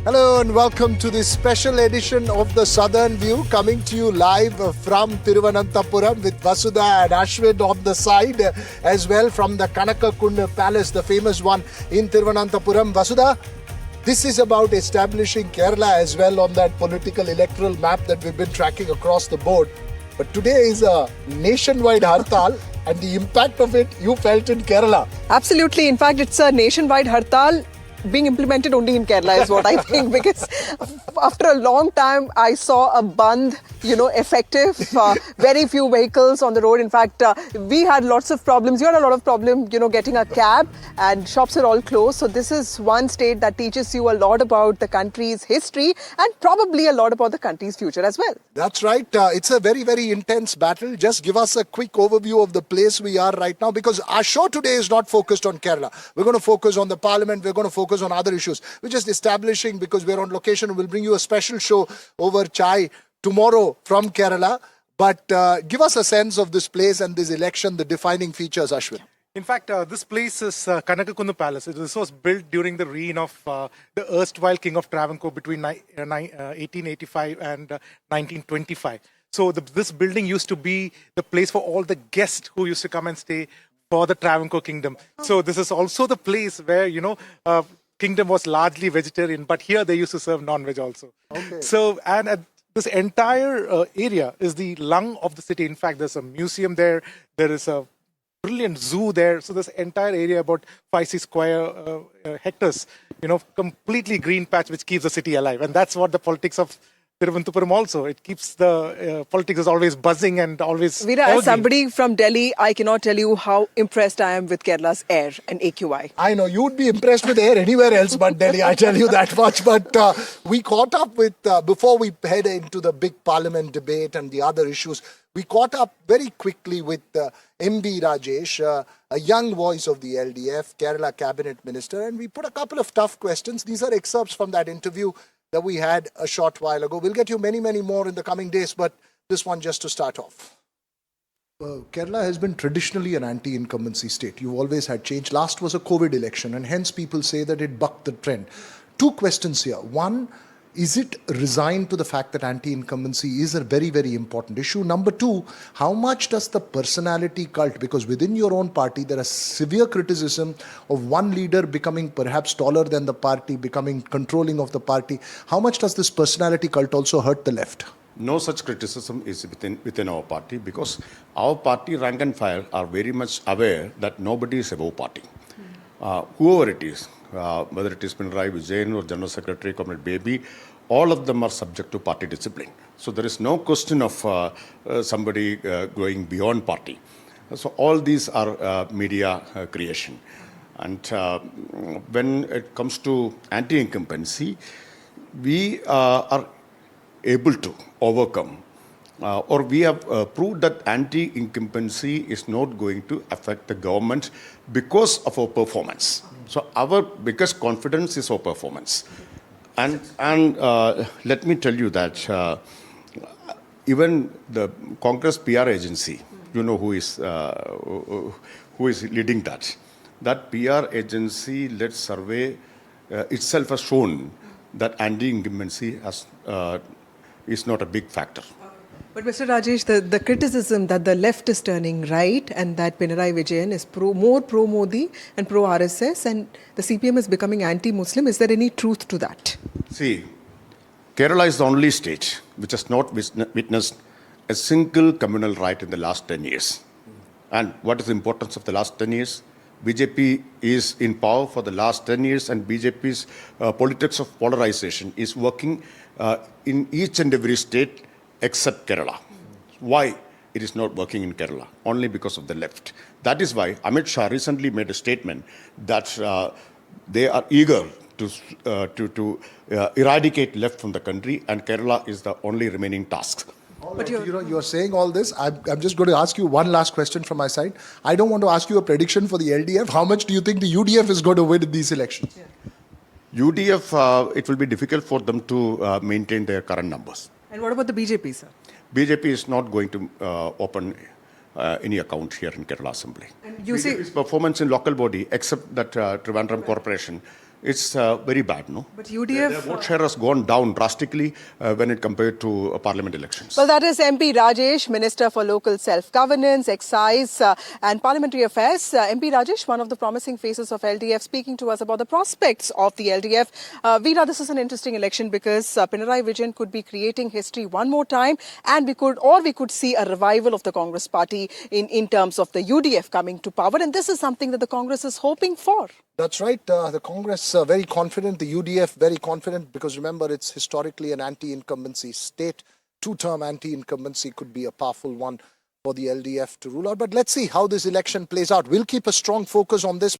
Hello and welcome to this special edition of the Southern View, coming to you live from Thiruvananthapuram with Vasudha and Ashwin on the side, as well from the Kanakakund Palace, the famous one in Thiruvananthapuram. Vasudha, this is about establishing Kerala as well on that political electoral map that we've been tracking across the board. But today is a nationwide hartal, and the impact of it you felt in Kerala. Absolutely. In fact, it's a nationwide hartal being implemented only in Kerala is what I think, because after a long time I saw a bandh, effective, very few vehicles on the road. In fact, we had lots of problems. You had a lot of problem, getting a cab, and shops are all closed. So this is one state that teaches you a lot about the country's history and probably a lot about the country's future as well. That's right. It's a very, very intense battle. Just give us a quick overview of the place we are right now, because our show today is not focused on Kerala. We're going to focus on the parliament. We're going to focus on other issues. We're just establishing, because we're on location. We'll bring you a special show over chai tomorrow from Kerala. But give us a sense of this place and this election, the defining features, Ashwin. In fact, this place is Kanakakund Palace. This was built during the reign of the erstwhile King of Travancore between 1885 and 1925. So this building used to be the place for all the guests who used to come and stay for the Travancore kingdom. So this is also the place where, kingdom was largely vegetarian, but here they used to serve non-veg also. Okay. So, and this entire area is the lung of the city. In fact, there's a museum there. There is a brilliant zoo there. So this entire area, about 5-6 square hectares, completely green patch, which keeps the city alive. And that's what the politics of Thiruvananthapuram also. It keeps the politics is always buzzing and always. Veera, as somebody from Delhi, I cannot tell you how impressed I am with Kerala's air and AQI. I know you would be impressed with air anywhere else but Delhi, I tell you that much. But we caught up with, before we head into the big parliament debate and the other issues, we caught up very quickly with MB Rajesh, a young voice of the LDF, Kerala cabinet minister, and we put a couple of tough questions. These are excerpts from that interview that we had a short while ago. We'll get you many, many more in the coming days, but this one just to start off. Kerala has been traditionally an anti-incumbency state. You've always had change. Last was a COVID election, and hence people say that it bucked the trend. Two questions here. One, is it resigned to the fact that anti-incumbency is a very, very important issue? Number two, how much does the personality cult, because within your own party, there is severe criticism of one leader becoming perhaps taller than the party, becoming controlling of the party. How much does this personality cult also hurt the left? No such criticism is within our party, because our party rank and file are very much aware that nobody is above party. Whoever it is, whether it is Pinarayi Vijayan or General Secretary, Comrade Baby, all of them are subject to party discipline. So there is no question of somebody going beyond party. So all these are media creation. And when it comes to anti-incumbency, we are able to overcome or we have proved that anti-incumbency is not going to affect the government because of our performance. So our biggest confidence is our performance. And let me tell you that even the Congress PR agency, who is leading that. That PR agency-led survey itself has shown that anti-incumbency is not a big factor. But Mr. Rajesh, the criticism that the left is turning right and that Pinarayi Vijayan is more pro-Modi and pro-RSS and the CPM is becoming anti-Muslim, is there any truth to that? See, Kerala is the only state which has not witnessed a single communal riot in the last 10 years. And what is the importance of the last 10 years? BJP is in power for the last 10 years and BJP's politics of polarization is working in each and every state except Kerala. Why it is not working in Kerala? Only because of the left. That is why Amit Shah recently made a statement that they are eager to eradicate left from the country, and Kerala is the only remaining task. But you're saying all this. I'm just going to ask you one last question from my side. I don't want to ask you a prediction for the LDF. How much do you think the UDF is going to win in these elections? Yeah. UDF, it will be difficult for them to maintain their current numbers. And what about the BJP, sir? BJP is not going to open any account here in Kerala Assembly. And you BJP's performance in local body, except that Trivandrum Corporation, it's very bad, no? But Their UDF... vote share has gone down drastically when it compared to parliament elections. Well, that is MB Rajesh, Minister for Local Self-Governance, Excise and Parliamentary Affairs. MB Rajesh, one of the promising faces of LDF, speaking to us about the prospects of the LDF. Veera, this is an interesting election because Pinarayi Vijayan could be creating history one more time, and we could see a revival of the Congress party in terms of the UDF coming to power. And this is something that the Congress is hoping for. That's right. The Congress very confident, the UDF very confident, because remember, it's historically an anti-incumbency state. Two-term anti-incumbency could be a powerful one for the LDF to rule out. But let's see how this election plays out. We'll keep a strong focus on this.